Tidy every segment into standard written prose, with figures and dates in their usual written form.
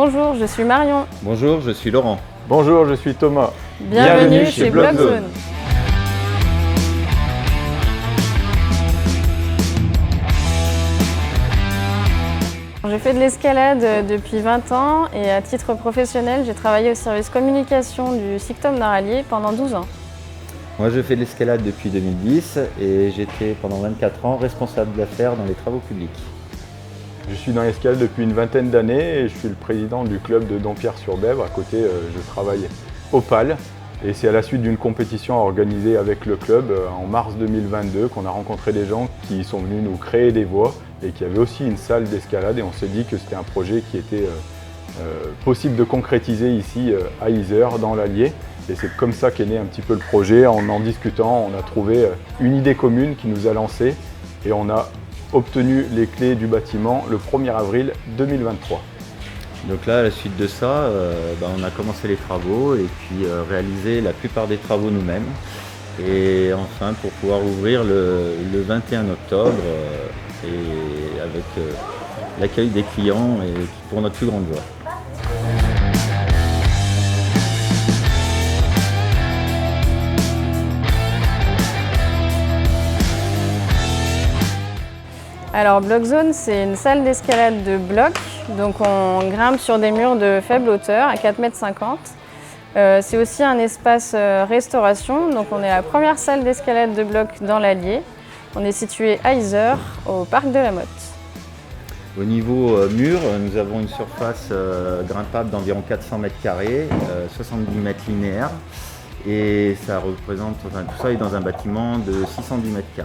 Bonjour, je suis Marion. Bonjour, je suis Laurent. Bonjour, je suis Thomas. Bienvenue chez Blockzone. J'ai fait de l'escalade depuis 20 ans et à titre professionnel, j'ai travaillé au service communication du SICTOM d'Arallier pendant 12 ans. Moi, je fais de l'escalade depuis 2010 et j'étais pendant 24 ans responsable d'affaires dans les travaux publics. Je suis dans l'escalade depuis une vingtaine d'années et je suis le président du club de Dompierre-sur-Bèvre. À côté, je travaille au PAL et c'est à la suite d'une compétition organisée avec le club en mars 2022 qu'on a rencontré des gens qui sont venus nous créer des voies et qui avaient aussi une salle d'escalade, et on s'est dit que c'était un projet qui était possible de concrétiser ici à Yzeure, dans l'Allier. Et c'est comme ça qu'est né un petit peu le projet. En discutant, on a trouvé une idée commune qui nous a lancé et on a obtenu les clés du bâtiment le 1er avril 2023. Donc là, à la suite de ça, on a commencé les travaux et puis réalisé la plupart des travaux nous-mêmes. Et enfin, pour pouvoir ouvrir le 21 octobre et avec l'accueil des clients et pour notre plus grande joie. Alors Blockzone, c'est une salle d'escalade de blocs. Donc on grimpe sur des murs de faible hauteur à 4,50 m. C'est aussi un espace restauration. Donc on est la première salle d'escalade de blocs dans l'Allier. On est situé à Yzeure, au parc de la Motte. Au niveau mur, nous avons une surface grimpable d'environ 400 m², 70 mètres linéaires. Et ça représente, tout ça est dans un bâtiment de 610 m².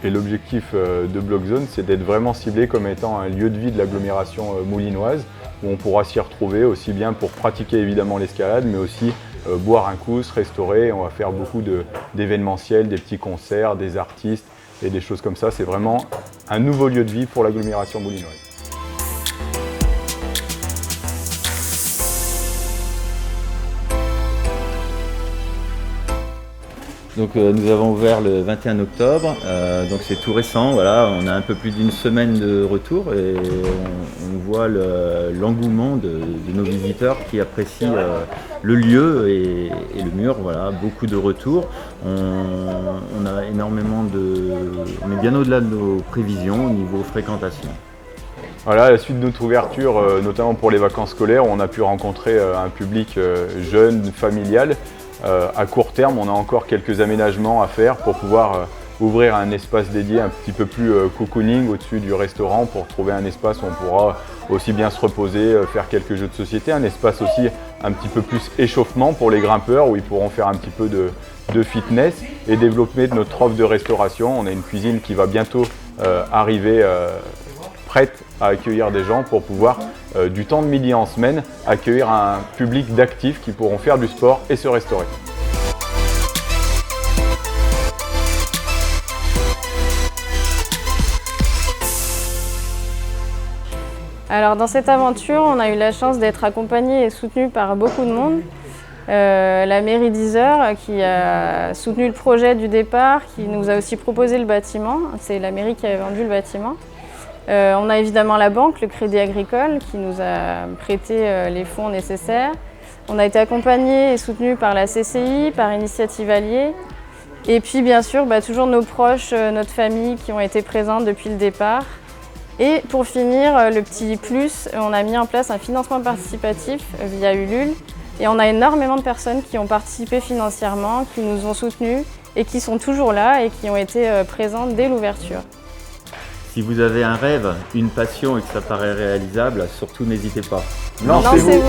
Et l'objectif de Blockzone, c'est d'être vraiment ciblé comme étant un lieu de vie de l'agglomération moulinoise, où on pourra s'y retrouver aussi bien pour pratiquer évidemment l'escalade, mais aussi boire un coup, se restaurer. On va faire beaucoup d'événementiels, des petits concerts, des artistes et des choses comme ça. C'est vraiment un nouveau lieu de vie pour l'agglomération moulinoise. Donc nous avons ouvert le 21 octobre, donc c'est tout récent, voilà, on a un peu plus d'une semaine de retour et on voit l'engouement de nos visiteurs qui apprécient le lieu et le mur, voilà, beaucoup de retours. On a énormément on est bien au-delà de nos prévisions au niveau fréquentation. Voilà, à la suite de notre ouverture, notamment pour les vacances scolaires, on a pu rencontrer un public jeune, familial. À court terme, on a encore quelques aménagements à faire pour pouvoir ouvrir un espace dédié un petit peu plus cocooning au-dessus du restaurant pour trouver un espace où on pourra aussi bien se reposer, faire quelques jeux de société, un espace aussi un petit peu plus échauffement pour les grimpeurs où ils pourront faire un petit peu de fitness et développer notre offre de restauration. On a une cuisine qui va bientôt arriver prête à accueillir des gens pour pouvoir, du temps de midi en semaine, accueillir un public d'actifs qui pourront faire du sport et se restaurer. Alors dans cette aventure, on a eu la chance d'être accompagné et soutenu par beaucoup de monde. La mairie d'Yzeure qui a soutenu le projet du départ, qui nous a aussi proposé le bâtiment. C'est la mairie qui avait vendu le bâtiment. On a évidemment la banque, le Crédit Agricole, qui nous a prêté les fonds nécessaires. On a été accompagné et soutenu par la CCI, par Initiative Allier. Et puis bien sûr, toujours nos proches, notre famille qui ont été présents depuis le départ. Et pour finir, le petit plus, on a mis en place un financement participatif via Ulule. Et on a énormément de personnes qui ont participé financièrement, qui nous ont soutenus et qui sont toujours là et qui ont été présentes dès l'ouverture. Si vous avez un rêve, une passion et que ça paraît réalisable, surtout n'hésitez pas. Lancez-vous!